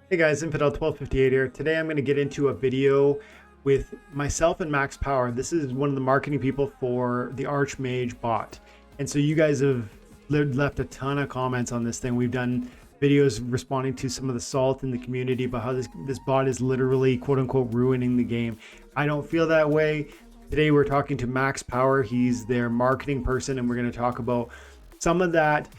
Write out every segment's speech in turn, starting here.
Hey guys, Infidel 1258 here. Today I'm going to get into a video with myself and MaxPower. This is one of the marketing people for the Archmage Bot. And so you guys have left a ton of comments on this thing. We've done videos responding to some of the salt in the community about how this bot is literally quote unquote ruining the game. I don't feel that way. Today we're talking to MaxPower. He's their marketing person, and we're going to talk about some of that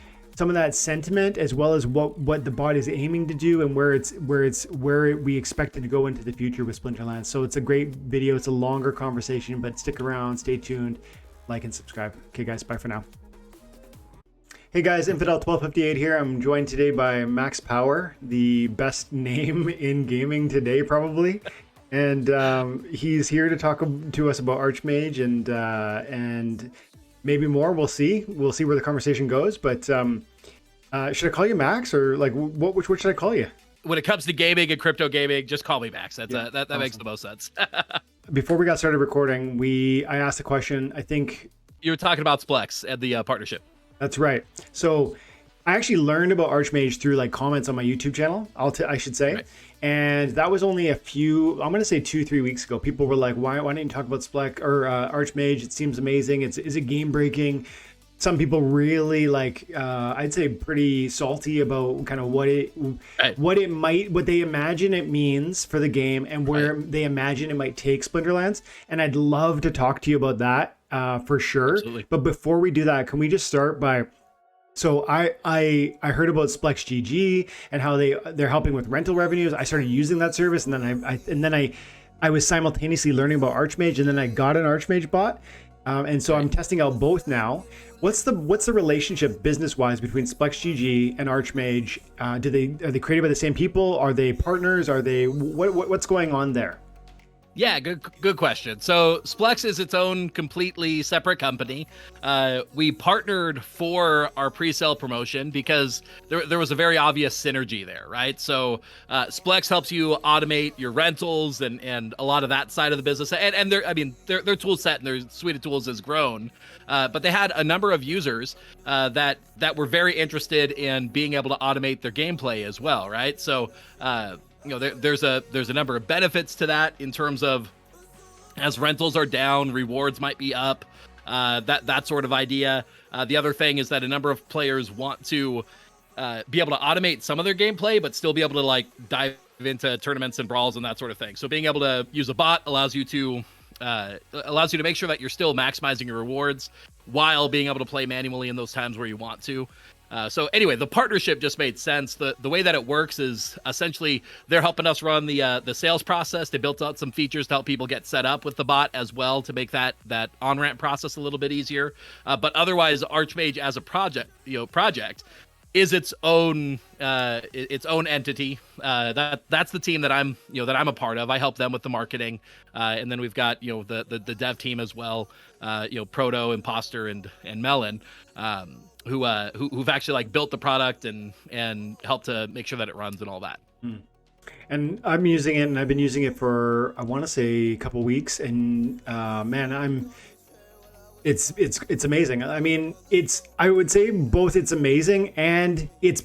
sentiment, as well as what the bot is aiming to do and where we expect it to go into the future with Splinterlands. So it's a great video. It's a longer conversation, but stick around, stay tuned, like and subscribe. Okay guys, bye for now. Hey guys, Infidel 1258 here. I'm joined today by MaxPower, the best name in gaming today probably. And he's here to talk to us about Archmage and maybe more. We'll see where the conversation goes. But should I call you Max, or like what should I call you? When it comes to gaming and crypto gaming, just call me Max. That Awesome. Makes the most sense. Before we got started recording, I asked a question. I think you were talking about Splex and the partnership. That's right. So I actually learned about Archmage through like comments on my YouTube channel, I should say. Right. And that was only I'm going to say 2-3 weeks ago. People were like, why didn't you talk about Splex or Archmage? It seems amazing. Is it game breaking? Some people really I'd say pretty salty about kind of what they imagine it means for the game and where they imagine it might take Splinterlands. And I'd love to talk to you about that for sure. Absolutely. But before we do that, can we just start by... So I heard about Splex GG and how they're helping with rental revenues. I started using that service, and then I was simultaneously learning about Archmage, and then I got an Archmage bot, and so I'm testing out both now. What's the relationship business wise between Splex GG and Archmage? Are they created by the same people? Are they partners? Are they what's going on there? Yeah, good question. So Splex is its own completely separate company. We partnered for our pre-sale promotion because there was a very obvious synergy there, right? So Splex helps you automate your rentals and a lot of that side of the business. And their tool set and their suite of tools has grown. But they had a number of users that were very interested in being able to automate their gameplay as well, right? So there's a number of benefits to that in terms of as rentals are down, rewards might be up, that sort of idea. The other thing is that a number of players want to be able to automate some of their gameplay, but still be able to like dive into tournaments and brawls and that sort of thing. So being able to use a bot allows you to make sure that you're still maximizing your rewards while being able to play manually in those times where you want to. So anyway, the partnership just made sense. The way that it works is essentially they're helping us run the sales process. They built out some features to help people get set up with the bot as well to make that on-ramp process a little bit easier. But otherwise, Archmage as a project is its own entity. That's the team that I'm a part of. I help them with the marketing, and then we've got the dev team as well. Proto, Imposter, and Melon. Who've actually like built the product and helped to make sure that it runs and all that. And I'm using it, and I've been using it for I want to say a couple weeks, and man, it's amazing. I mean, I would say both it's amazing and it's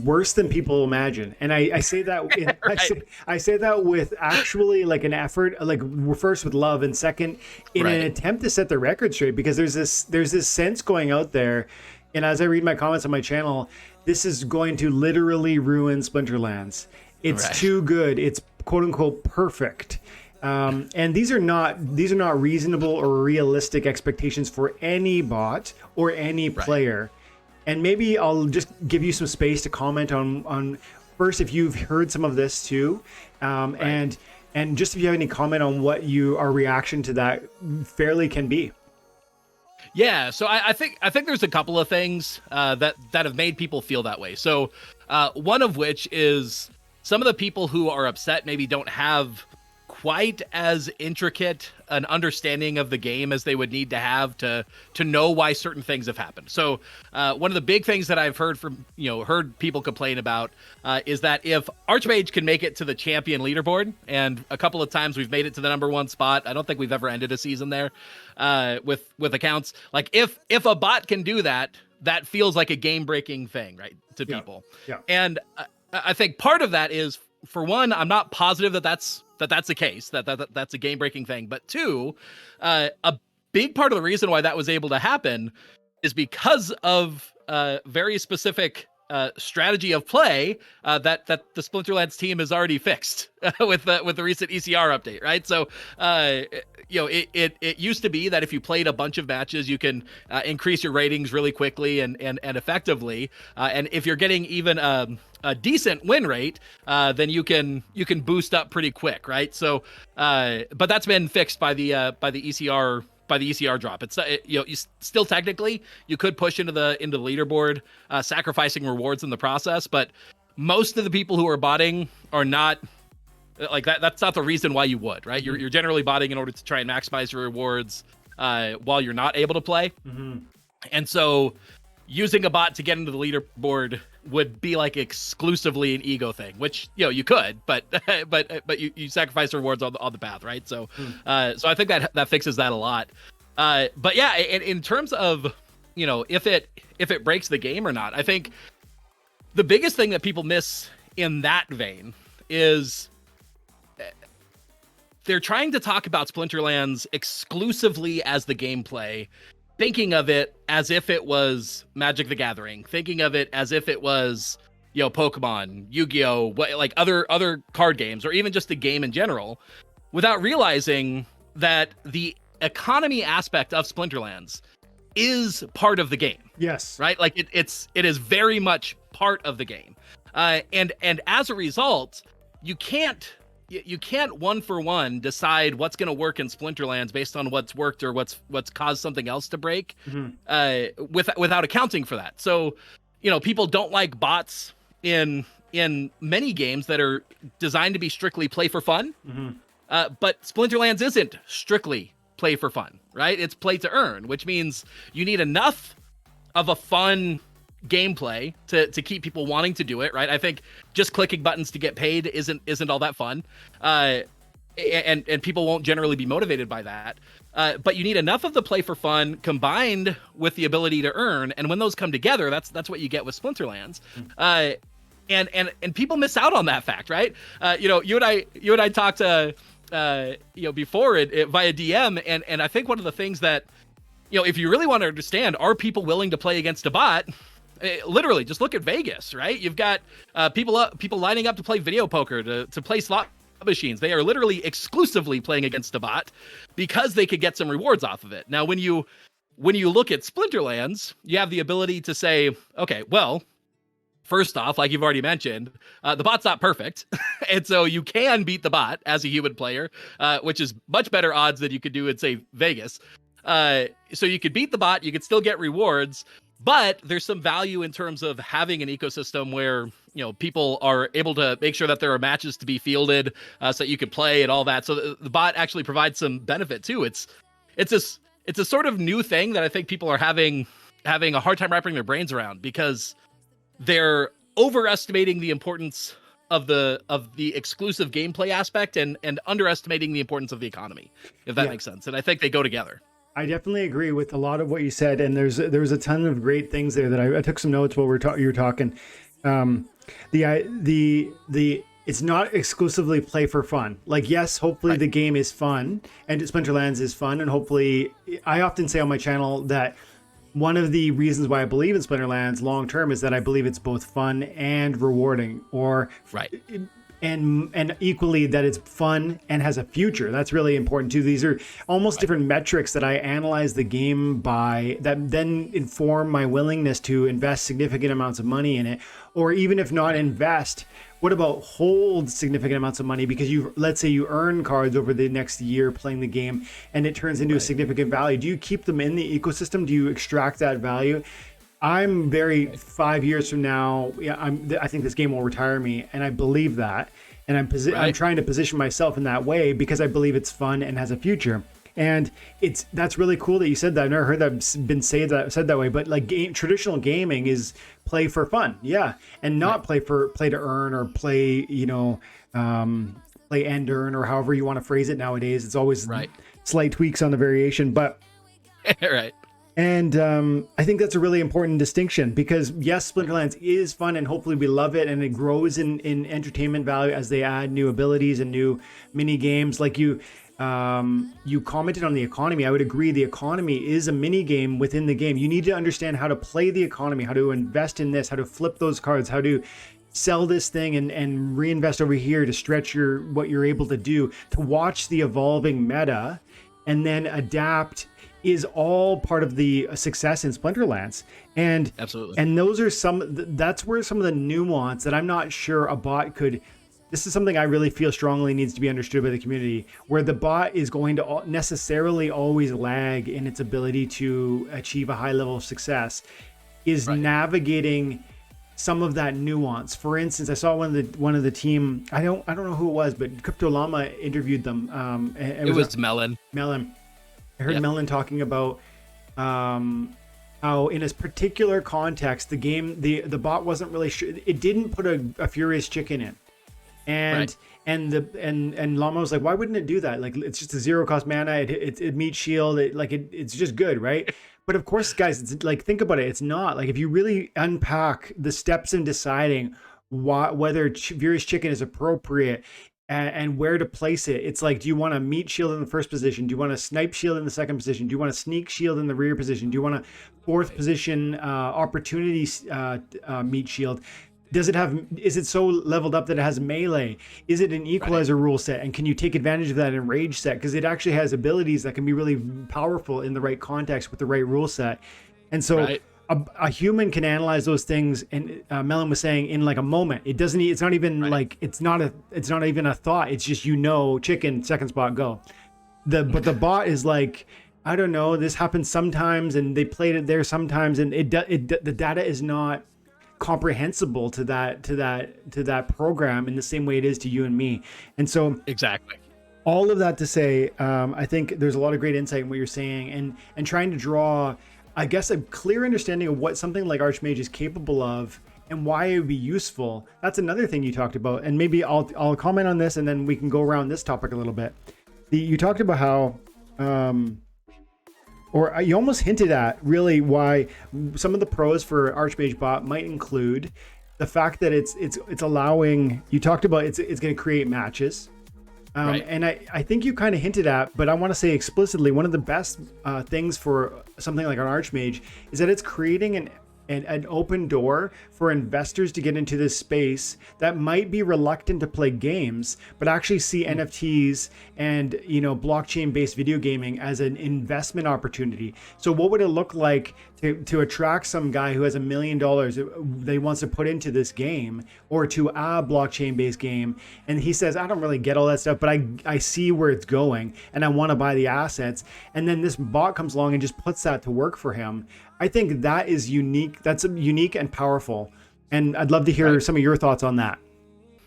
worse than people imagine. And I say that right. I say that with actually like an effort, like first with love, and second in an attempt to set the record straight, because there's this sense going out there. And as I read my comments on my channel, this is going to literally ruin Splinterlands. It's too good. It's quote unquote perfect. And these are not reasonable or realistic expectations for any bot or any player. And maybe I'll just give you some space to comment on first if you've heard some of this too, and just if you have any comment on what our reaction to that fairly can be. Yeah, so I think there's a couple of things that have made people feel that way. So one of which is some of the people who are upset maybe don't have quite as intricate an understanding of the game as they would need to have to know why certain things have happened. So one of the big things that I've heard people complain about is that if Archmage can make it to the champion leaderboard, and a couple of times we've made it to the #1 spot. I don't think we've ever ended a season there with accounts. Like if a bot can do that, that feels like a game breaking thing, right, to people. Yeah. And I think part of that is for one, I'm not positive that that's the case, that's a game breaking thing. But two, a big part of the reason why that was able to happen is because of very specific strategy of play that the Splinterlands team has already fixed with the recent ECR update, right? So it used to be that if you played a bunch of matches, you can increase your ratings really quickly and effectively, and if you're getting even a decent win rate, then you can boost up pretty quick, right? So, but that's been fixed by the ECR. By the ECR drop, it's you still technically you could push into the leaderboard, sacrificing rewards in the process, but most of the people who are botting are not like that. That's not the reason why you would, right? You're generally botting in order to try and maximize your rewards while you're not able to play, and so using a bot to get into the leaderboard would be like exclusively an ego thing, which you could, but you sacrifice rewards on the path, right? So so I think that fixes that a lot. But yeah, in terms of if it breaks the game or not, I think the biggest thing that people miss in that vein is they're trying to talk about Splinterlands exclusively as the gameplay, thinking of it as if it was Magic the Gathering, thinking of it as if it was, Pokemon, Yu-Gi-Oh, like other card games, or even just the game in general, without realizing that the economy aspect of Splinterlands is part of the game. Yes. Right? Like it is very much part of the game. And as a result, you can't one for one decide what's going to work in Splinterlands based on what's worked or what's caused something else to break, without accounting for that. So, people don't like bots in many games that are designed to be strictly play for fun. But Splinterlands isn't strictly play for fun, right? It's play to earn, which means you need enough of a fun gameplay to keep people wanting to do it, right? I think just clicking buttons to get paid isn't all that fun, and people won't generally be motivated by that. But you need enough of the play for fun combined with the ability to earn, and when those come together, that's what you get with Splinterlands. And people miss out on that fact, right? You and I talked before it via DM, and I think one of the things that if you really want to understand, are people willing to play against a bot? Literally, just look at Vegas, right? You've got people lining up to play video poker, to play slot machines. They are literally exclusively playing against a bot because they could get some rewards off of it. Now, when you look at Splinterlands, you have the ability to say, okay, well, first off, like you've already mentioned, the bot's not perfect, and so you can beat the bot as a human player, which is much better odds than you could do in, say, Vegas. So you could beat the bot, you could still get rewards, but there's some value in terms of having an ecosystem where people are able to make sure that there are matches to be fielded, so that you can play and all that. So the bot actually provides some benefit too. It's a sort of new thing that I think people are having a hard time wrapping their brains around, because they're overestimating the importance of the exclusive gameplay aspect and underestimating the importance of the economy, if that makes sense. And I think they go together. I definitely agree with a lot of what you said, and there was a ton of great things there that I took some notes while you were talking. It's not exclusively play for fun. Like, yes, hopefully the game is fun, and Splinterlands is fun, and hopefully, I often say on my channel that one of the reasons why I believe in Splinterlands long term is that I believe it's both fun and rewarding, or and equally that it's fun and has a future. That's really important too. These are almost different metrics that I analyze the game by, that then inform my willingness to invest significant amounts of money in it, or even if not invest, what about hold significant amounts of money? Because let's say you earn cards over the next year playing the game and it turns into a significant value. Do you keep them in the ecosystem? Do you extract that value? I'm 5 years from now, I think this game will retire me, and I believe that. And I'm trying to position myself in that way because I believe it's fun and has a future. And that's really cool that you said that. I've never heard that been said that way. But like traditional gaming is play for fun, and not play to earn, or play play and earn, or however you want to phrase it nowadays. It's always slight tweaks on the variation, but right. And I think that's a really important distinction because yes, Splinterlands is fun and hopefully we love it and it grows in entertainment value as they add new abilities and new mini games. Like you commented on the economy. I would agree. The economy is a mini game within the game. You need to understand how to play the economy, how to invest in this, how to flip those cards, how to sell this thing and reinvest over here to stretch what you're able to do, to watch the evolving meta and then adapt is all part of the success in Splinterlands. And absolutely. And those are that's where some of the nuance that I'm not sure a bot could. This is something I really feel strongly needs to be understood by the community, where the bot is going to necessarily always lag in its ability to achieve a high level of success, is navigating some of that nuance. For instance, I saw one of the team. I don't know who it was, but Crypto Llama interviewed them. It was Melon. I heard Melon talking about how in a particular context, the game, the bot wasn't really sure. It didn't put a Furious Chicken in, and Llama was like, why wouldn't it do that? Like, it's just a zero cost mana. It meets shield. It's just good, right? But of course, guys, it's like, think about it. It's not like, if you really unpack the steps in deciding whether Furious Chicken is appropriate and where to place it. It's like, do you want to meet shield in the first position? Do you want to snipe shield in the second position? Do you want to sneak shield in the rear position? Do you want to fourth position opportunity meet shield? Is it so leveled up that it has melee? Is it an equalizer rule set? And can you take advantage of that in rage set? Because it actually has abilities that can be really powerful in the right context with the right rule set. And so a human can analyze those things. And Melon was saying in like a moment. It's not even like, it's not even a thought. It's just, chicken, second spot, go. But the bot is like, I don't know, this happens sometimes and they played it there sometimes, and the data is not comprehensible to that program in the same way it is to you and me. And so exactly, all of that to say, I think there's a lot of great insight in what you're saying, and trying to draw, I guess, a clear understanding of what something like Archmage is capable of and why it would be useful. That's another thing you talked about, and maybe I'll comment on this and then we can go around this topic a little bit. You talked about how or you almost hinted at really why some of the pros for Archmage Bot might include the fact that it's allowing, you talked about it's going to create matches. And I think you kind of hinted at, but I want to say explicitly, one of the best things for something like an Archmage is that it's creating an open door for investors to get into this space that might be reluctant to play games, but actually see NFTs and blockchain based video gaming as an investment opportunity. So what would it look like to attract some guy who has $1 million that he wants to put into this game, or to a blockchain based game, and he says, I don't really get all that stuff, but I see where it's going and I want to buy the assets, and then this bot comes along and just puts that to work for him. I think that is unique. That's unique and powerful. And I'd love to hear some of your thoughts on that.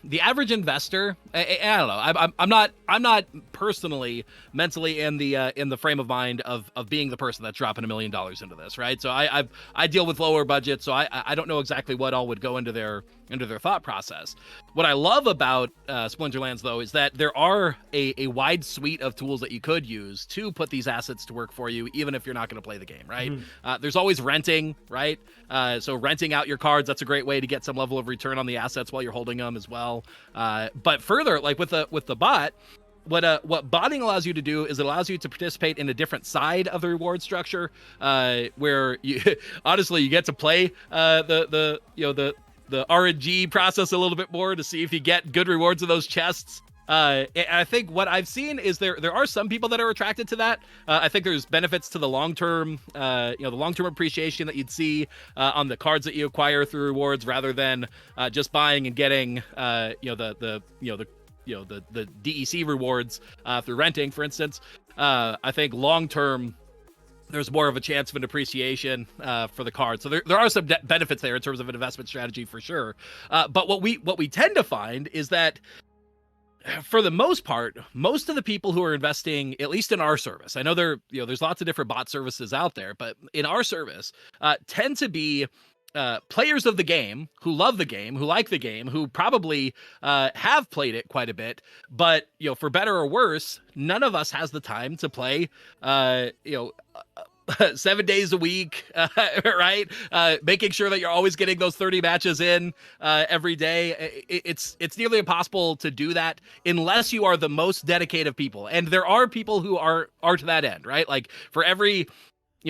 The average investor, I don't know. I'm not personally mentally in the frame of mind of being the person that's dropping $1 million into this, right? So I deal with lower budgets, so I don't know exactly what all would go into their thought process. What I love about Splinterlands, though, is that there are a wide suite of tools that you could use to put these assets to work for you, even if you're not going to play the game, right? There's always renting, right? So renting out your cards, that's a great way to get some level of return on the assets while you're holding them as well. But further, like with the bot, what botting allows you to do is it allows you to participate in a different side of the reward structure, where you honestly you get to play the RNG process a little bit more to see if you get good rewards of those chests. And I think what I've seen is there are some people that are attracted to that. I think there's benefits to the long-term, the long-term appreciation that you'd see on the cards that you acquire through rewards, rather than just buying and getting, the DEC rewards through renting, for instance. I think long-term, there's more of a chance of an appreciation for the card. So there are some benefits there in terms of an investment strategy for sure. But what we tend to find is that, for the most part, most of the people who are investing, at least in our service, I know there's lots of different bot services out there, but in our service, tend to be players of the game, who love the game, who like the game, who probably have played it quite a bit, but for better or worse, none of us has the time to play 7 days a week, right? Making sure that you're always getting those 30 matches in every day. It's nearly impossible to do that unless you are the most dedicated people. And there are people who are to that end, right? Like for every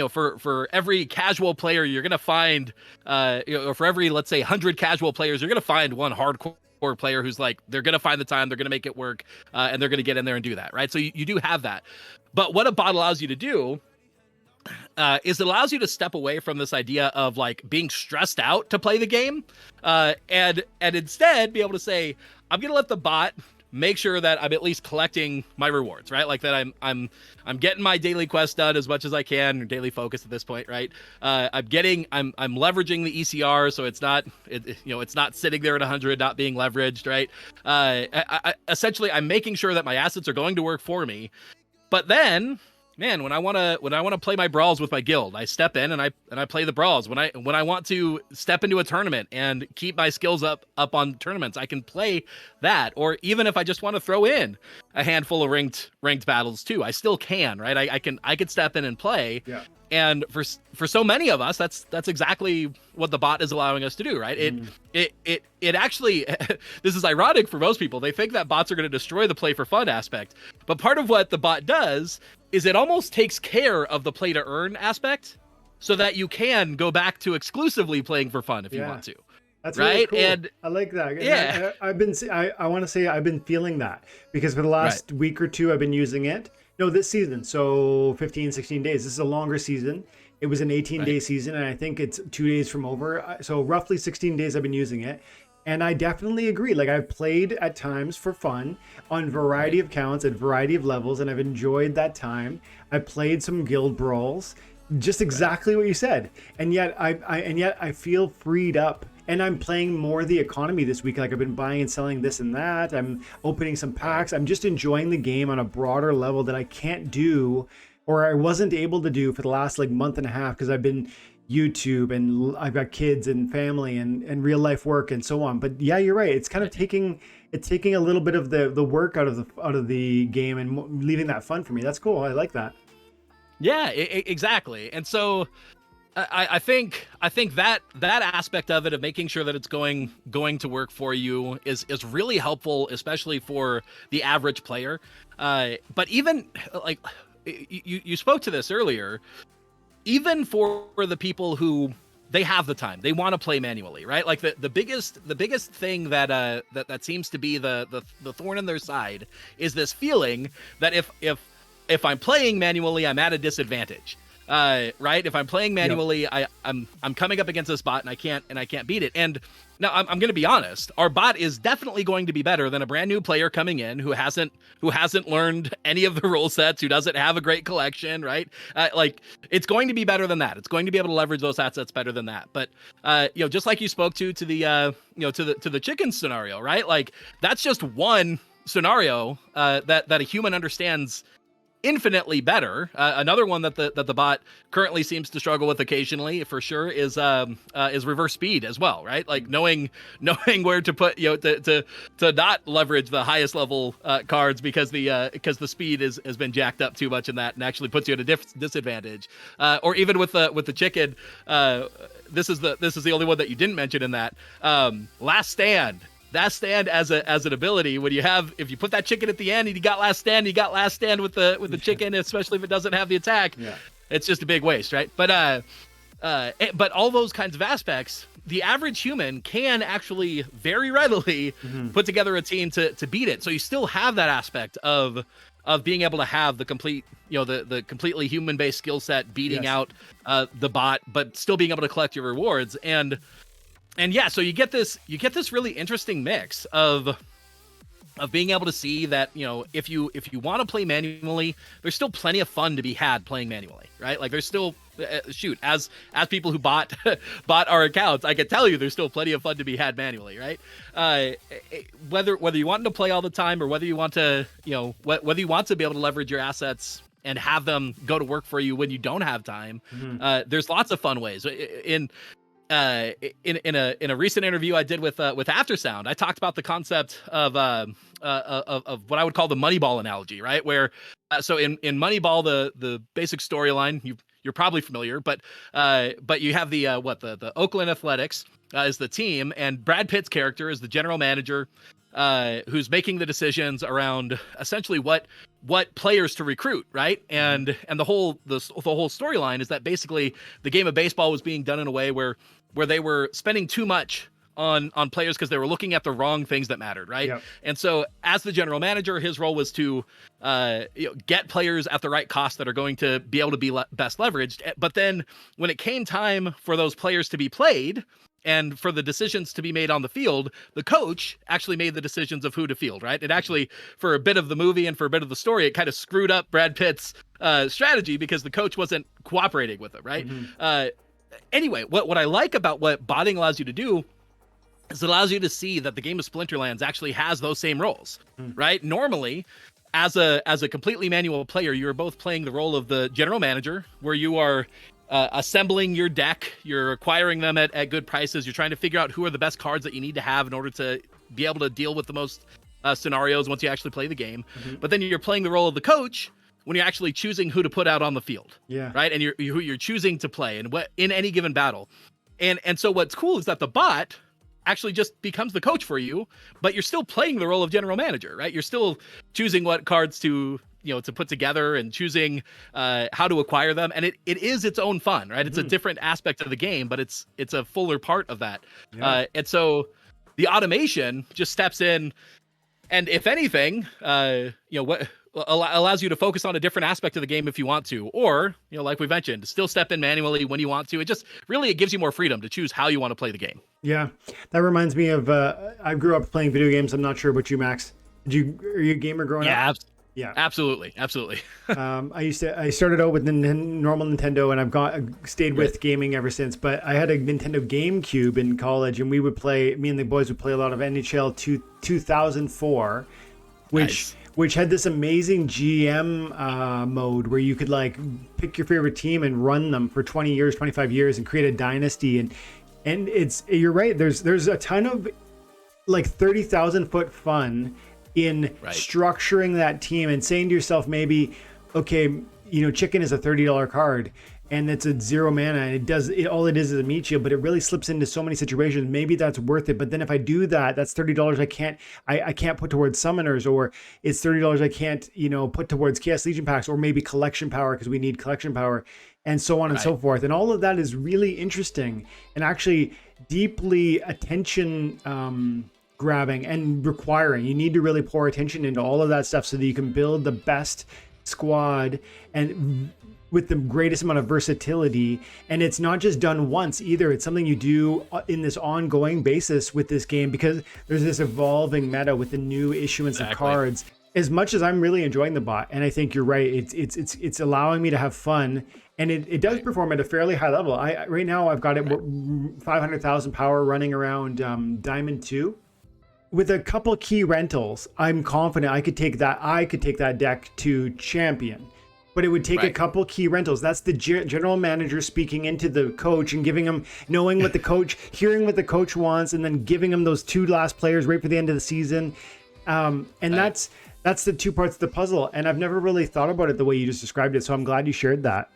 for every casual player, you're gonna find, for every, let's say, 100 casual players, you're gonna find one hardcore player who's like, they're gonna find the time, they're gonna make it work, and they're gonna get in there and do that, right? So you do have that. But what a bot allows you to do is it allows you to step away from this idea of like being stressed out to play the game, and instead be able to say, I'm gonna let the bot make sure that I'm at least collecting my rewards, right? Like that I'm getting my daily quest done as much as I can, or daily focus at this point, right? I'm leveraging the ECR, so it's not sitting there at 100, not being leveraged, right? Essentially, I'm making sure that my assets are going to work for me. But then, man, when I want to play my brawls with my guild, I step in and I play the brawls. When I want to step into a tournament and keep my skills up on tournaments, I can play that. Or even if I just want to throw in a handful of ranked battles too, I still can, right? I can step in and play. Yeah. And for so many of us, that's exactly what the bot is allowing us to do, right? It actually, this is ironic for most people. They think that bots are going to destroy the play for fun aspect, but part of what the bot does is it almost takes care of the play to earn aspect, so that you can go back to exclusively playing for fun if you want to. That's right. Really cool. And I like that. Yeah, I want to say I've been feeling that because for the last week or two I've been using it. No, this season. So 15, 16 days. This is a longer season. It was an 18-day season, and I think it's 2 days from over. So roughly 16 days I've been using it. And I definitely agree. Like, I've played at times for fun on variety of counts at variety of levels, and I've enjoyed that time. I played some guild brawls, just exactly what you said. And yet I feel freed up. And I'm playing more of the economy this week. Like, I've been buying and selling this and that. I'm opening some packs. I'm just enjoying the game on a broader level that I can't do, or I wasn't able to do for the last like month and a half, because I've been YouTube and I've got kids and family and real life work and so on. But yeah, you're right. It's kind of taking a little bit of the work out of the game and leaving that fun for me. That's cool. I like that. Yeah, exactly. And so I think that aspect of it, of making sure that it's going to work for you, is really helpful, especially for the average player. But even like you spoke to this earlier, even for the people who they have the time, they want to play manually, right? Like the biggest thing that seems to be the thorn in their side is this feeling that if I'm playing manually, I'm at a disadvantage. Right? If I'm playing manually, yep. I'm coming up against this bot and I can't beat it. And now I'm going to be honest, our bot is definitely going to be better than a brand new player coming in who hasn't learned any of the rule sets, who doesn't have a great collection, right? Like, it's going to be better than that. It's going to be able to leverage those assets better than that. But just like you spoke to the to the chicken scenario, right? Like, that's just one scenario that a human understands infinitely better. Another one that the bot currently seems to struggle with occasionally, for sure, is reverse speed as well, right? Like knowing where to put, to not leverage the highest level cards because the speed has been jacked up too much in that, and actually puts you at a disadvantage. Or even with the chicken, this is the only one that you didn't mention in that. Last stand. That stand as an ability, if you put that chicken at the end and you got last stand with the chicken, especially if it doesn't have the attack, it's just a big waste, right? But all those kinds of aspects, the average human can actually very readily put together a team to beat it. So you still have that aspect of being able to have the complete, the completely human-based skill set beating out the bot, but still being able to collect your rewards. And yeah, so you get this really interesting mix of being able to see that, if you want to play manually, there's still plenty of fun to be had playing manually, right? Like, there's still as people who bought our accounts, I can tell you there's still plenty of fun to be had manually, right? Whether you want to play all the time, or whether you want to whether you want to be able to leverage your assets and have them go to work for you when you don't have time, there's lots of fun ways. In a recent interview I did with Aftersound, I talked about the concept of what I would call the Moneyball analogy, right? Where so in Moneyball, the basic storyline, you're probably familiar, but you have the the Oakland Athletics is the team, and Brad Pitt's character is the general manager, who's making the decisions around essentially what players to recruit, right? And the whole storyline is that basically the game of baseball was being done in a way where they were spending too much on players because they were looking at the wrong things that mattered, right? Yep. And so as the general manager, his role was to get players at the right cost that are going to be able to be best leveraged. But then when it came time for those players to be played and for the decisions to be made on the field, the coach actually made the decisions of who to field, right? It actually, for a bit of the movie and for a bit of the story, it kind of screwed up Brad Pitt's strategy because the coach wasn't cooperating with it, right? Anyway, what I like about what botting allows you to do is it allows you to see that the game of Splinterlands actually has those same roles, right? Normally, as a completely manual player, you're both playing the role of the general manager, where you are assembling your deck, you're acquiring them at good prices, you're trying to figure out who are the best cards that you need to have in order to be able to deal with the most scenarios once you actually play the game. But then you're playing the role of the coach when you're actually choosing who to put out on the field, right? And you're choosing to play and what in any given battle. And so what's cool is that the bot actually just becomes the coach for you, but you're still playing the role of general manager, right? You're still choosing what cards to put together and choosing how to acquire them. And it is its own fun, right? It's a different aspect of the game, but it's a fuller part of that. And so the automation just steps in, and if anything, allows you to focus on a different aspect of the game if you want to, or, like we mentioned, still step in manually when you want to. It gives you more freedom to choose how you want to play the game. Yeah. That reminds me of, I grew up playing video games. I'm not sure about you, Max. Are you a gamer growing up? Yeah, absolutely. I started out with normal Nintendo, and I've stayed with gaming ever since. But I had a Nintendo GameCube in college, and me and the boys would play a lot of NHL 2004, which had this amazing GM mode where you could like pick your favorite team and run them for 20 years, 25 years, and create a dynasty. And you're right. There's a ton of like 30,000 foot fun in structuring that team and saying to yourself, maybe, okay, chicken is a $30 card and it's a 0 mana and all it is a meat shield, but it really slips into so many situations. Maybe that's worth it. But then if I do that, that's $30 I can't put towards summoners, or it's $30 I can't, put towards Chaos Legion packs, or maybe collection power because we need collection power, and so on and so forth. And all of that is really interesting and actually deeply attention grabbing and requiring. You need to really pour attention into all of that stuff so that you can build the best squad and with the greatest amount of versatility. And it's not just done once either. It's something you do in this ongoing basis with this game, because there's this evolving meta with the new issuance of cards. As much as I'm really enjoying the bot, and I think you're right, it's allowing me to have fun, and it does perform at a fairly high level. Right now I've got it 500,000 power running around Diamond 2. With a couple key rentals, I'm confident I could take that deck to champion. But it would take a couple key rentals. That's the general manager speaking into the coach and giving him, knowing what the coach, hearing what the coach wants, and then giving him those two last players right for the end of the season. That's the two parts of the puzzle. And I've never really thought about it the way you just described it. So I'm glad you shared that.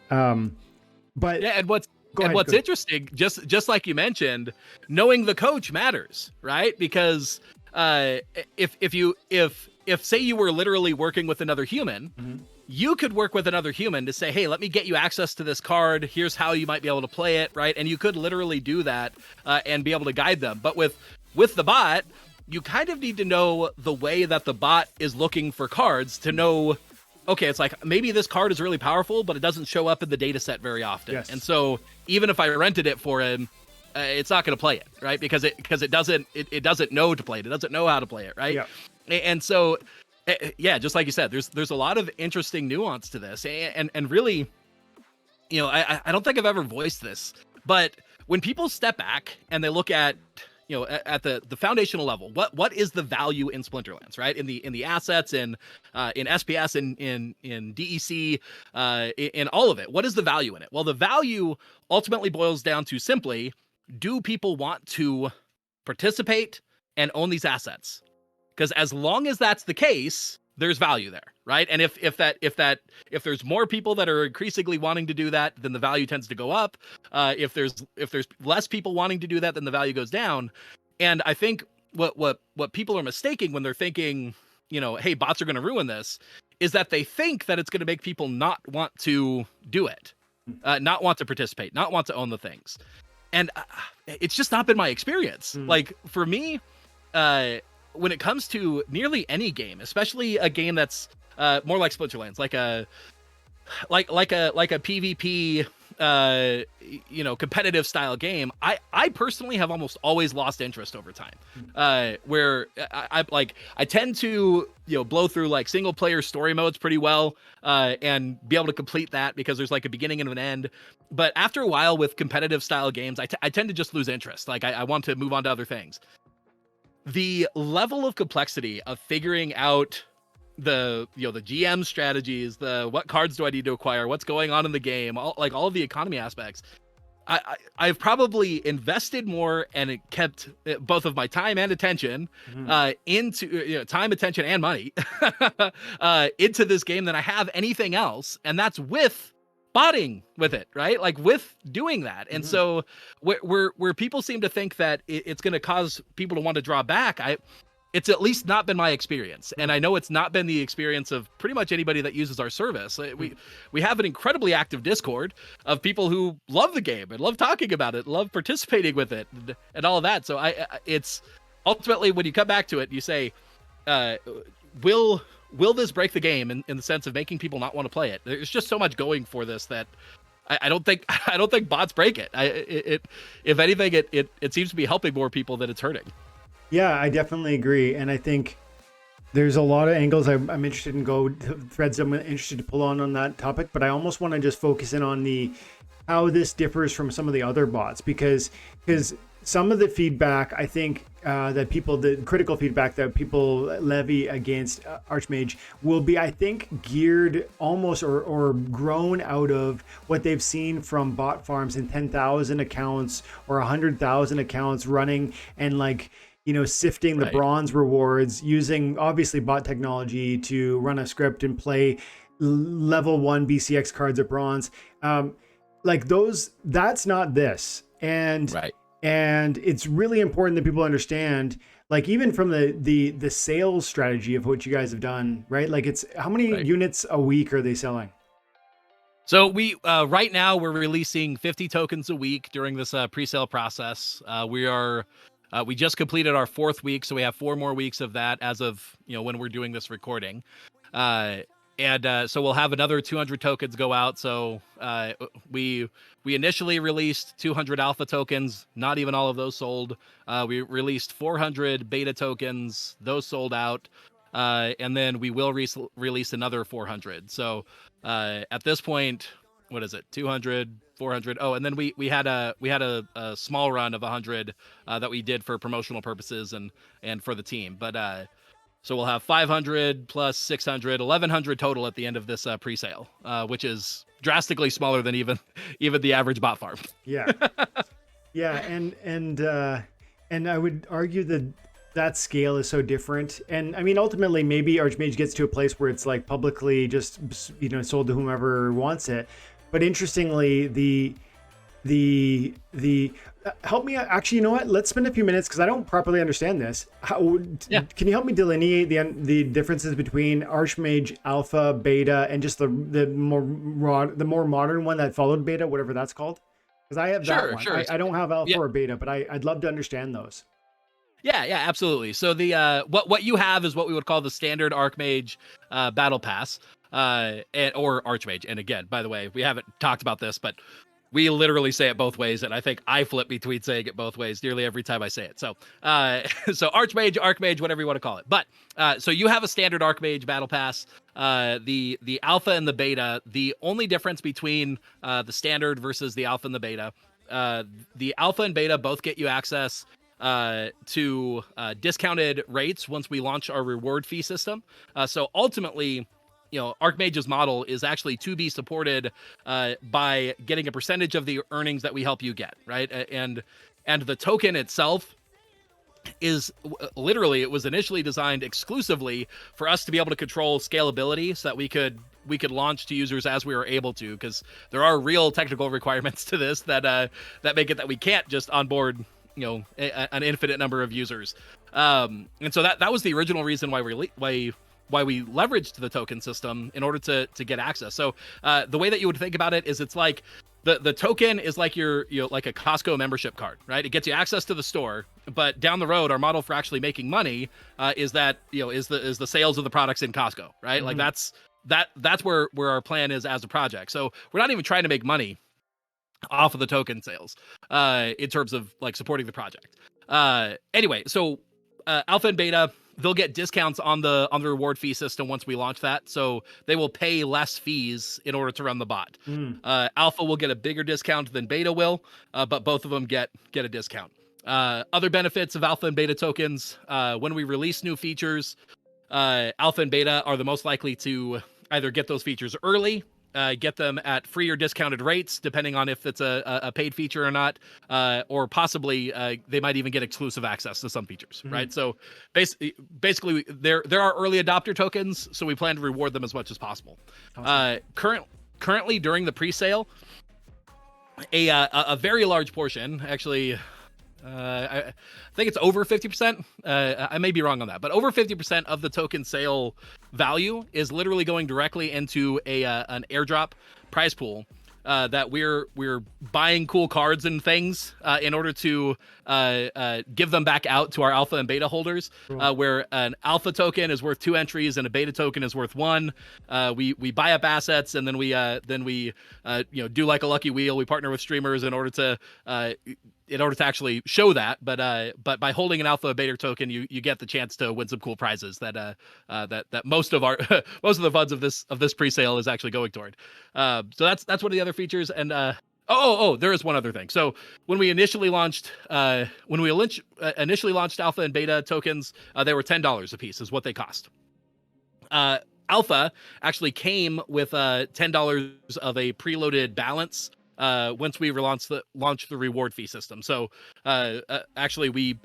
But yeah, and what's interesting, just like you mentioned, knowing the coach matters, right? Because if say you were literally working with another human, you could work with another human to say, hey, let me get you access to this card. Here's how you might be able to play it, right? And you could literally do that and be able to guide them. But with the bot, you kind of need to know the way that the bot is looking for cards to know, okay, it's like maybe this card is really powerful, but it doesn't show up in the data set very often. Yes. And so even if I rented it for him, it's not going to play it, right? Because it doesn't know to play it. It doesn't know how to play it, right? Yeah. And so, yeah, just like you said, there's a lot of interesting nuance to this, and really, I don't think I've ever voiced this, but when people step back and they look at, at the foundational level, what is the value in Splinterlands, right? In the assets, in SPS, in DEC, in all of it, what is the value in it? Well, the value ultimately boils down to simply, do people want to participate and own these assets? Because as long as that's the case, there's value there, right? And if there's more people that are increasingly wanting to do that, then the value tends to go up. If there's less people wanting to do that, then the value goes down. And I think what people are mistaking when they're thinking, hey, bots are going to ruin this, is that they think that it's going to make people not want to do it, not want to participate, not want to own the things. And it's just not been my experience. Like for me, when it comes to nearly any game, especially a game that's more like Splinterlands, like a PvP, competitive style game, I personally have almost always lost interest over time. Where I tend to blow through like single player story modes pretty well, and be able to complete that because there's like a beginning and an end. But after a while with competitive style games, I tend to just lose interest. Like I want to move on to other things. The level of complexity of figuring out the GM strategies, the what cards do I need to acquire, what's going on in the game, all of the economy aspects, I've probably invested more and it kept both of my time and attention into time, attention, and money into this game than I have anything else, and that's with botting with it, right? Like with doing that. And so where people seem to think that it's going to cause people to want to draw back, it's at least not been my experience. And I know it's not been the experience of pretty much anybody that uses our service. We have an incredibly active Discord of people who love the game and love talking about it, love participating with it and all of that. So it's ultimately, when you come back to it, you say, will this break the game in the sense of making people not want to play it? There's just so much going for this that I don't think bots break it. If anything, it seems to be helping more people than it's hurting. Yeah, I definitely agree. And I think there's a lot of angles I'm interested in threads I'm interested to pull on that topic, but I almost want to just focus in on how this differs from some of the other bots, because some of the feedback, I think, the critical feedback that people levy against Archmage will be, I think, geared almost or grown out of what they've seen from bot farms in 10,000 accounts or 100,000 accounts running and sifting the bronze rewards using obviously bot technology to run a script and play level 1 BCX cards at bronze. That's not this. And it's really important that people understand, like even from the sales strategy of what you guys have done, right? Like it's how many units a week are they selling? So we right now we're releasing 50 tokens a week during this pre-sale process. We just completed our 4th week, so we have 4 more weeks of that as of when we're doing this recording. And so we'll have another 200 tokens go out. So we initially released 200 alpha tokens. Not even all of those sold. We released 400 beta tokens. Those sold out. And then we will release another 400. So at this point, what is it? 200, 400. Oh, and then we had a small run of 100 that we did for promotional purposes and for the team. But so we'll have 500 plus 600, 1,100 total at the end of this pre-sale, which is drastically smaller than even the average bot farm. Yeah, yeah, and I would argue that scale is so different. And I mean, ultimately, maybe Archmage gets to a place where it's like publicly just sold to whomever wants it. But interestingly, the help me actually, you know what, let's spend a few minutes because I don't properly understand this. Can you help me delineate the differences between Archmage Alpha, Beta, and just the more modern one that followed Beta, whatever that's called? Because I have that one. Sure. I don't have Alpha or Beta, but I'd love to understand those. Yeah, absolutely. So the what you have is what we would call the standard Archmage battle pass, or Archmage. And again, by the way, we haven't talked about this, but we literally say it both ways, and I think I flip between saying it both ways nearly every time I say it. So, so Archmage, whatever you want to call it. But so you have a standard Archmage battle pass. The alpha and the beta. The only difference between the standard versus the alpha and the beta, the alpha and beta both get you access to discounted rates once we launch our reward fee system. So ultimately, Archmage's model is actually to be supported by getting a percentage of the earnings that we help you get, right? And the token itself is literally, it was initially designed exclusively for us to be able to control scalability so that we could launch to users as we were able to, because there are real technical requirements to this that make it that we can't just onboard an infinite number of users. And so that was the original reason why we leveraged the token system in order to get access. So the way that you would think about it is, it's like the token is like your like a Costco membership card, right? It gets you access to the store, but down the road, our model for actually making money is that is the sales of the products in Costco, right? Mm-hmm. Like that's where our plan is as a project. So we're not even trying to make money off of the token sales in terms of like supporting the project. Anyway, so alpha and beta, they'll get discounts on the reward fee system once we launch that. So they will pay less fees in order to run the bot. Alpha will get a bigger discount than beta will, but both of them get a discount. Other benefits of alpha and beta tokens, when we release new features, alpha and beta are the most likely to either get those features early, get them at free or discounted rates, depending on if it's a paid feature or not, or possibly they might even get exclusive access to some features, right? So basically, there are early adopter tokens, so we plan to reward them as much as possible. Awesome. Currently, during the pre-sale, a very large portion, actually, I think it's over 50%. I may be wrong on that, but over 50% of the token sale value is literally going directly into an airdrop prize pool that we're buying cool cards and things in order to give them back out to our alpha and beta holders. Cool. Where an alpha token is worth 2 entries and a beta token is worth 1. We buy up assets, and then we do like a lucky wheel. We partner with streamers in order to actually show that, but by holding an alpha beta token, you get the chance to win some cool prizes that most of the funds of this pre-sale is actually going toward. So that's one of the other features. And there is one other thing. So when we initially launched alpha and beta tokens, they were $10 a piece is what they cost. Alpha actually came with $10 of a preloaded balance once we launched the reward fee system. So actually, we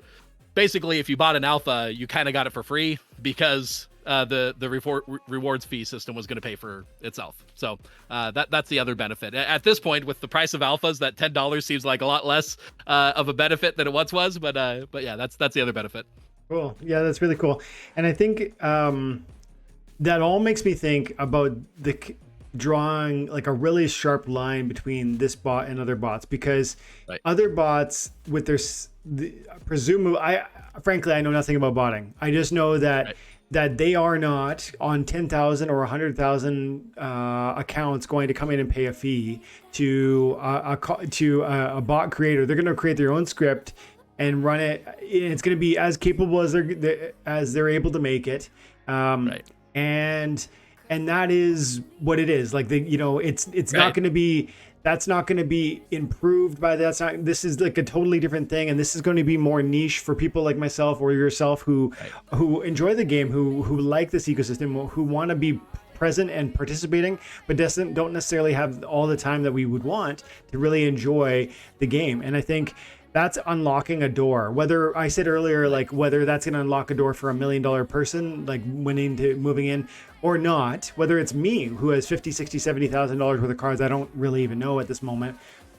basically, if you bought an alpha, you kind of got it for free, because the rewards fee system was going to pay for itself. So that's the other benefit. At this point, with the price of alphas, that $10 seems like a lot less of a benefit than it once was. But yeah, that's the other benefit. Cool. Yeah, that's really cool. And I think that all makes me think about drawing like a really sharp line between this bot and other bots, because other bots with presumably, frankly, I know nothing about botting. I just know that they are not on 10,000 or 100,000 accounts going to come in and pay a fee to a bot creator. They're going to create their own script and run it. It's going to be as capable as they're able to make it. And that is what it is. Like it's not going to be. That's not going to be improved by that. This is like a totally different thing, and this is going to be more niche for people like myself or yourself who enjoy the game, who like this ecosystem, who want to be present and participating, but don't necessarily have all the time that we would want to really enjoy the game. And I think that's unlocking a door. Whether I said earlier, like whether that's going to unlock a door for $1 million person, like moving in or not, whether it's me who has $50,000, $60,000, $70,000 worth of cards, I don't really even know at this moment,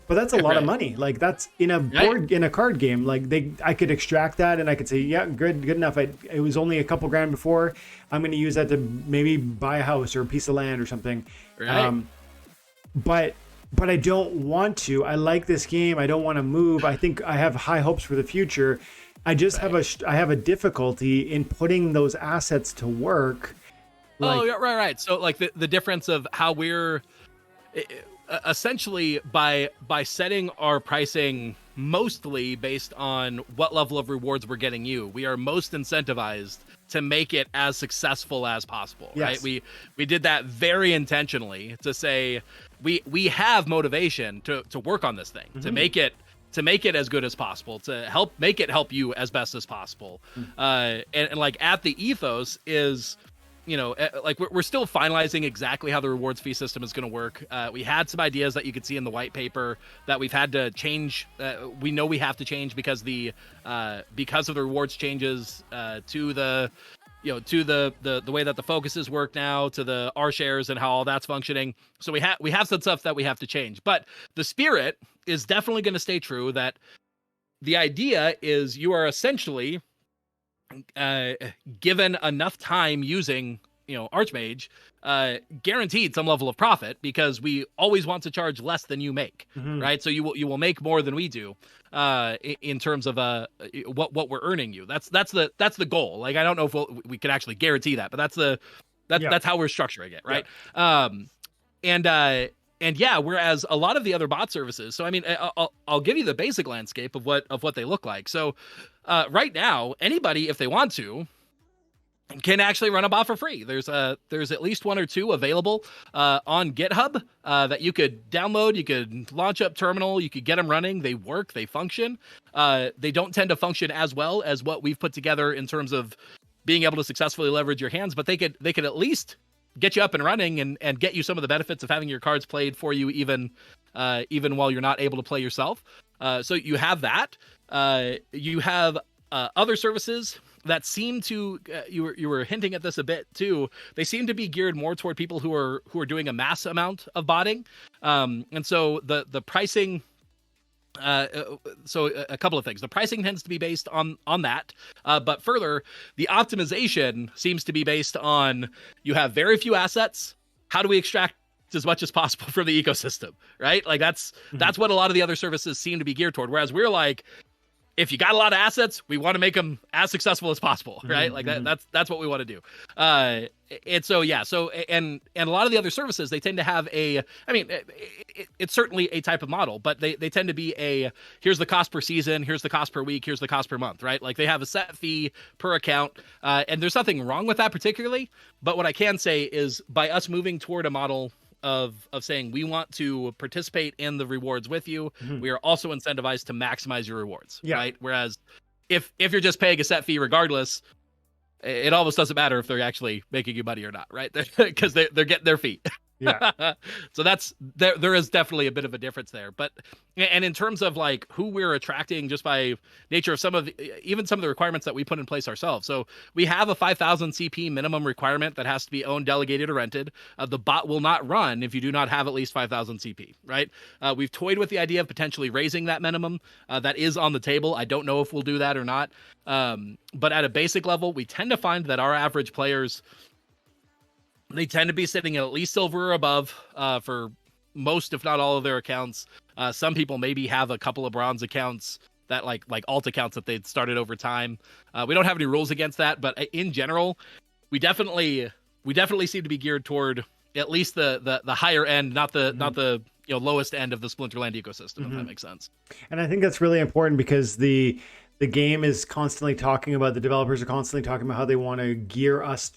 but that's a lot of money. Like that's in a card game. Like I could extract that and I could say, yeah, good enough. It was only a couple grand before. I'm going to use that to maybe buy a house or a piece of land or something. But I don't want to. I like this game. I don't want to move. I think I have high hopes for the future. I just have a difficulty in putting those assets to work. Right. So like the difference of how we're essentially by setting our pricing mostly based on what level of rewards we're getting you, we are most incentivized to make it as successful as possible. Yes. Right? We did that very intentionally to say we have motivation to work on this thing, to make it as good as possible, to help you as best as possible. And like at the ethos is, like we're still finalizing exactly how the rewards fee system is going to work. We had some ideas that you could see in the white paper that we've had to change. We know we have to change because because of the rewards changes to the the way that the focuses work now, to the R shares and how all that's functioning. So we have some stuff that we have to change, but the spirit is definitely going to stay true. That the idea is you are essentially given enough time using Archmage, guaranteed some level of profit, because we always want to charge less than you make, right? So you will make more than we do in terms of what we're earning you. That's the goal. Like, I don't know if we can actually guarantee that, but that's how we're structuring it, right? Yeah. And yeah, whereas a lot of the other bot services, so I mean, I'll give you the basic landscape of what they look like. So right now, anybody, if they want to, can actually run a bot for free. There's at least one or two available on GitHub that you could download. You could launch up terminal. You could get them running. They work. They function. They don't tend to function as well as what we've put together in terms of being able to successfully leverage your hands, but they could at least get you up and running and get you some of the benefits of having your cards played for you, even while you're not able to play yourself. So you have that. You have other services that seem to you were hinting at this a bit too. They seem to be geared more toward people who are doing a mass amount of botting, and so the pricing. So a couple of things. The pricing tends to be based on that, but further, the optimization seems to be based on you have very few assets. How do we extract as much as possible from the ecosystem, right? Like that's what a lot of the other services seem to be geared toward. Whereas we're like, if you got a lot of assets, we want to make them as successful as possible, right? Like that's what we want to do. And so, yeah. So, and a lot of the other services, they tend to have it's certainly a type of model, but they tend to be here's the cost per season, here's the cost per week, here's the cost per month, right? Like they have a set fee per account. And there's nothing wrong with that particularly. But what I can say is, by us moving toward a model of saying we want to participate in the rewards with you, we are also incentivized to maximize your rewards, right? Whereas if you're just paying a set fee regardless, it almost doesn't matter if they're actually making you money or not, right? Because they're getting their fee. Yeah. So there is definitely a bit of a difference there. But, and in terms of like who we're attracting just by nature of some of the requirements that we put in place ourselves. So we have a 5,000 CP minimum requirement that has to be owned, delegated, or rented. The bot will not run if you do not have at least 5,000 CP, right? We've toyed with the idea of potentially raising that minimum. That is on the table. I don't know if we'll do that or not. But at a basic level, we tend to find that our average players, they tend to be sitting at least silver or above for most, if not all, of their accounts. Some people maybe have a couple of bronze accounts that like alt accounts that they'd started over time. We don't have any rules against that, but in general, we definitely seem to be geared toward at least the higher end, not the lowest end of the Splinterland ecosystem, if that makes sense. And I think that's really important because the game is constantly talking about, the developers are constantly talking about how they want to gear us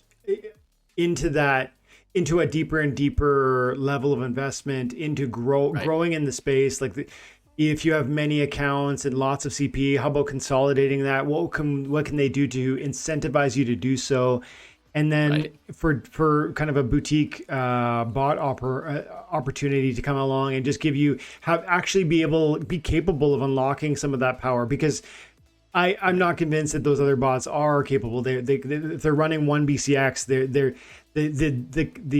into a deeper and deeper level of investment, into growing in the space. Like if you have many accounts and lots of CP, how about consolidating that? What can they do to incentivize you to do so? And then for kind of a boutique bot opportunity to come along and just give you be capable of unlocking some of that power, because I'm not convinced that those other bots are capable. If they're running one BCX, the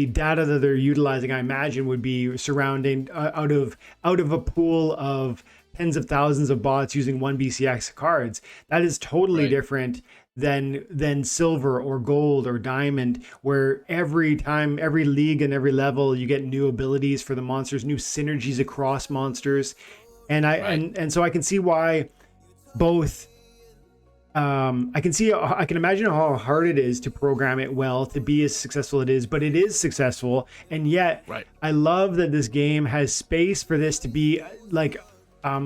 data that they're utilizing, I imagine, would be surrounding out of a pool of tens of thousands of bots using one BCX cards. That is totally different than silver or gold or diamond, where every league and every level you get new abilities for the monsters, new synergies across monsters, and so I can see why both. I can imagine how hard it is to program it well to be as successful it is, but it is successful. And yet I love that this game has space for this to be like a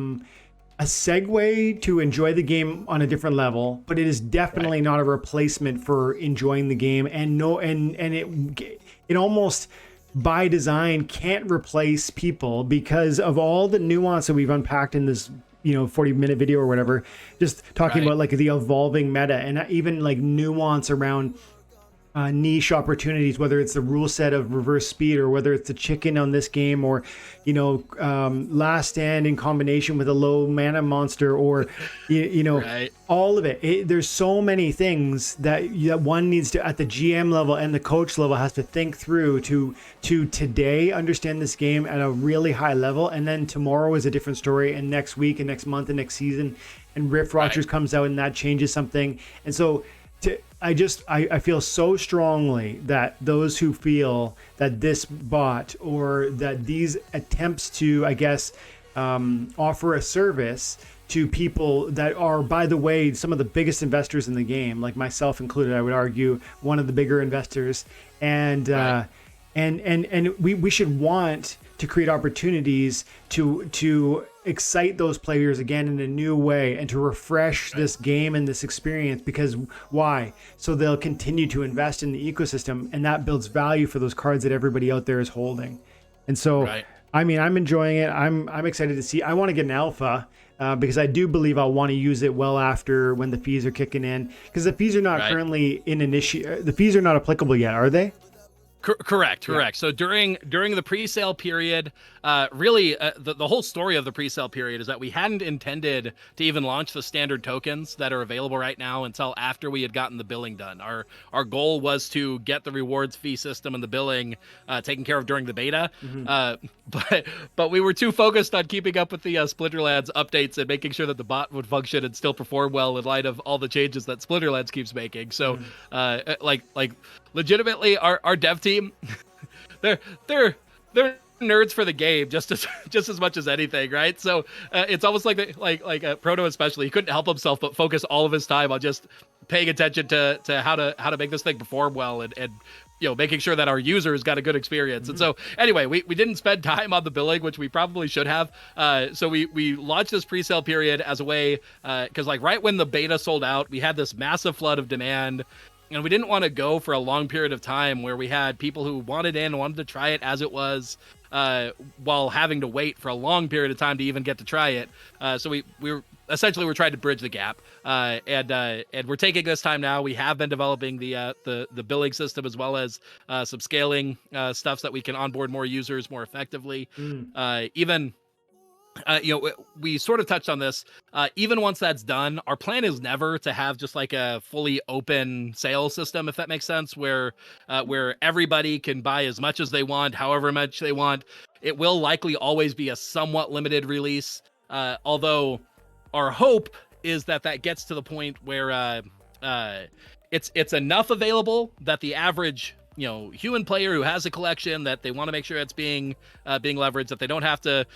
segue to enjoy the game on a different level, but it is definitely not a replacement for enjoying the game. And it almost by design can't replace people because of all the nuance that we've unpacked in this 40-minute video or whatever, just talking about like the evolving meta and even like nuance around niche opportunities, whether it's the rule set of reverse speed or whether it's the chicken on this game, or last stand in combination with a low mana monster, or Right. all of it. There's so many things that one needs to, at the GM level and the coach level, has to think through to today understand this game at a really high level, and then tomorrow is a different story, and next week and next month and next season, and Rift Rogers comes out and that changes something. And so I feel so strongly that those who feel that this bot, or that these attempts to, I guess, offer a service to people that are, by the way, some of the biggest investors in the game, like myself included, I would argue one of the bigger investors, and we should want to create opportunities to excite those players again in a new way, and to refresh this game and this experience. Because why? So they'll continue to invest in the ecosystem, and that builds value for those cards that everybody out there is holding. And so, I mean, I'm enjoying it. I'm excited to see. I want to get an alpha because I do believe I'll want to use it well after, when the fees are kicking in, because the fees are not currently the fees are not applicable yet, are they? Correct. So during the pre-sale period, the whole story of the pre-sale period is that we hadn't intended to even launch the standard tokens that are available right now until after we had gotten the billing done. Our goal was to get the rewards fee system and the billing taken care of during the beta, but we were too focused on keeping up with the Splinterlands updates and making sure that the bot would function and still perform well in light of all the changes that Splinterlands keeps making. So, legitimately, our dev team, they're nerds for the game just as much as anything, right? So it's almost like Proto especially, he couldn't help himself but focus all of his time on just paying attention to how to make this thing perform well, and making sure that our users got a good experience. And so anyway, we didn't spend time on the billing, which we probably should have. So we launched this pre-sale period as a way, because right when the beta sold out, we had this massive flood of demand. And we didn't want to go for a long period of time where we had people who wanted to try it as it was, while having to wait for a long period of time to even get to try it. So we're trying to bridge the gap, and we're taking this time now. We have been developing the billing system, as well as some scaling stuff so that we can onboard more users more effectively. We sort of touched on this. Even once that's done, our plan is never to have just like a fully open sales system, if that makes sense, where everybody can buy as much as they want, however much they want. It will likely always be a somewhat limited release, although our hope is that gets to the point where it's enough available that the average human player who has a collection, that they want to make sure it's being leveraged, that they don't have to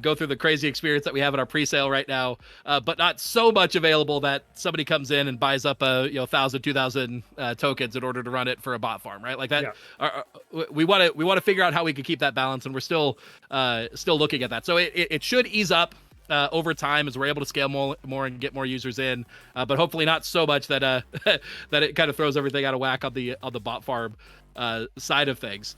go through the crazy experience that we have in our pre-sale right now, but not so much available that somebody comes in and buys up 1,000, 2,000 tokens in order to run it for a bot farm, right? Like that. Yeah. We want to figure out how we can keep that balance, and we're still looking at that. So it should ease up over time as we're able to scale more and get more users in, but hopefully not so much that that it kind of throws everything out of whack on the bot farm side of things.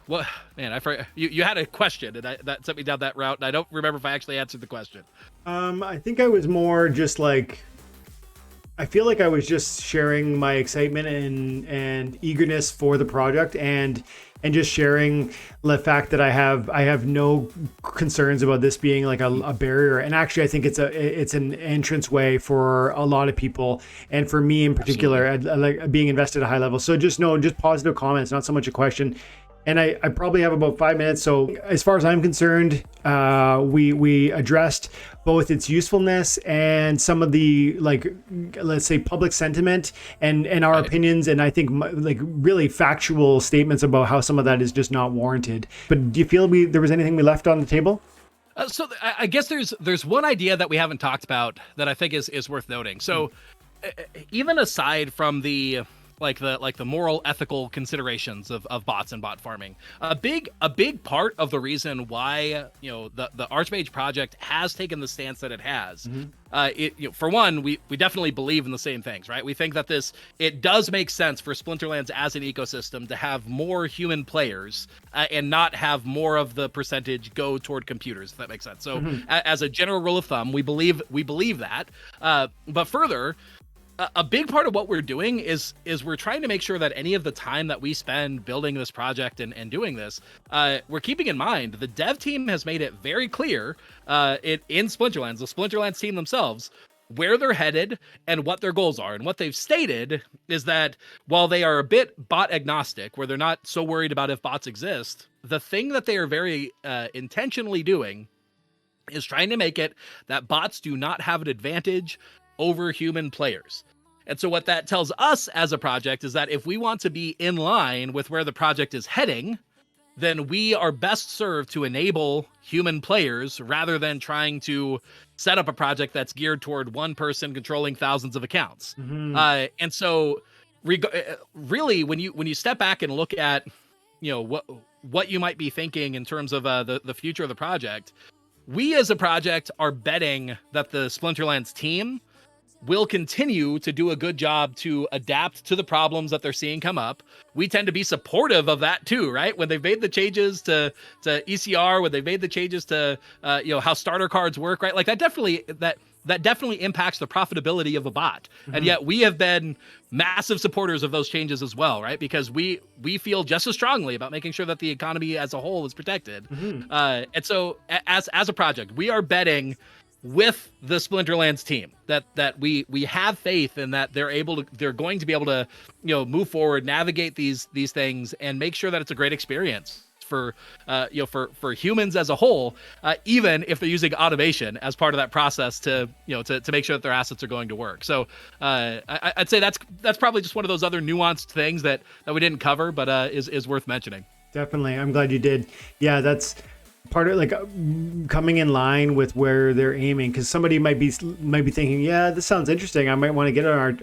Well, man, you had a question, and that sent me down that route, and I don't remember if I actually answered the question. I think I was more just like, I feel like I was just sharing my excitement and eagerness for the project, and just sharing the fact that I have no concerns about this being like a barrier. And actually, I think it's an entrance way for a lot of people, and for me in particular, I like being invested at a high level. So just positive comments, not so much a question. And I probably have about 5 minutes. So as far as I'm concerned, we addressed both its usefulness and some of the, let's say, public sentiment and our opinions. And I think really factual statements about how some of that is just not warranted. But do you feel there was anything we left on the table? So I guess there's one idea that we haven't talked about that I think is worth noting. So even aside from the moral, ethical considerations of bots and bot farming, a big part of the reason why the Archmage project has taken the stance that it has, for one, we definitely believe in the same things, right? We think that it does make sense for Splinterlands as an ecosystem to have more human players and not have more of the percentage go toward computers, if that makes sense. So as a general rule of thumb, we believe that, but further, a big part of what we're doing is we're trying to make sure that any of the time that we spend building this project and doing this, we're keeping in mind the dev team has made it very clear in Splinterlands, the Splinterlands team themselves, where they're headed and what their goals are. And what they've stated is that while they are a bit bot agnostic, where they're not so worried about if bots exist, the thing that they are very intentionally doing is trying to make it that bots do not have an advantage over human players. And so what that tells us as a project is that if we want to be in line with where the project is heading, then we are best served to enable human players rather than trying to set up a project that's geared toward one person controlling thousands of accounts. And so really, when you step back and look at, what you might be thinking in terms of the future of the project, we as a project are betting that the Splinterlands team will continue to do a good job to adapt to the problems that they're seeing come up. We tend to be supportive of that too, right? When they've made the changes to ECR, when they've made the changes to how starter cards work, right? Like that definitely impacts the profitability of a bot. And yet we have been massive supporters of those changes as well, right? Because we feel just as strongly about making sure that the economy as a whole is protected. And so as a project, we are betting with the Splinterlands team that we have faith in that they're going to be able to move forward, navigate these things, and make sure that it's a great experience for humans as a whole, even if they're using automation as part of that process to make sure that their assets are going to work. So I'd say that's probably just one of those other nuanced things that we didn't cover, but is worth mentioning. Definitely, I'm glad you did. Yeah, that's part of coming in line with where they're aiming, because somebody might be thinking, yeah, this sounds interesting, I might want to get an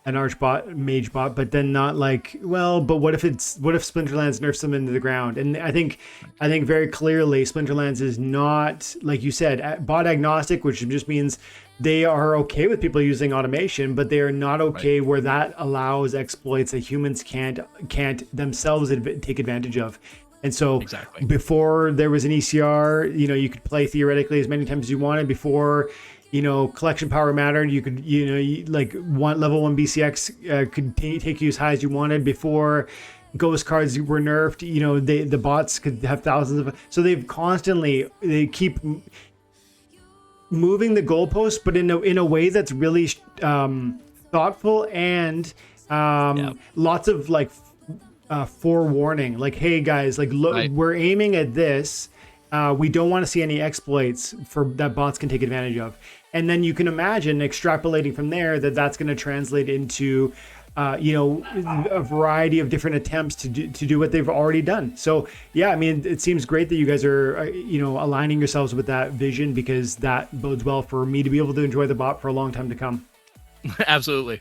Archmage Bot, but then not but what if Splinterlands nerfs them into the ground? And I think very clearly Splinterlands is not, like you said, bot agnostic, which just means they are okay with people using automation, but they are not okay where that allows exploits that humans can't themselves take advantage of. And so before there was an ECR, you could play theoretically as many times as you wanted. Before, collection power mattered, you could, level 1 BCX could take you as high as you wanted. Before ghost cards were nerfed, the bots could have thousands of. So they keep moving the goalposts, but in a way that's really thoughtful and lots of forewarning, hey guys, look, we're aiming at this. We don't want to see any exploits that bots can take advantage of. And then you can imagine extrapolating from there that's going to translate into a variety of different attempts to do what they've already done. So yeah, I mean, it seems great that you guys are aligning yourselves with that vision, because that bodes well for me to be able to enjoy the bot for a long time to come. Absolutely.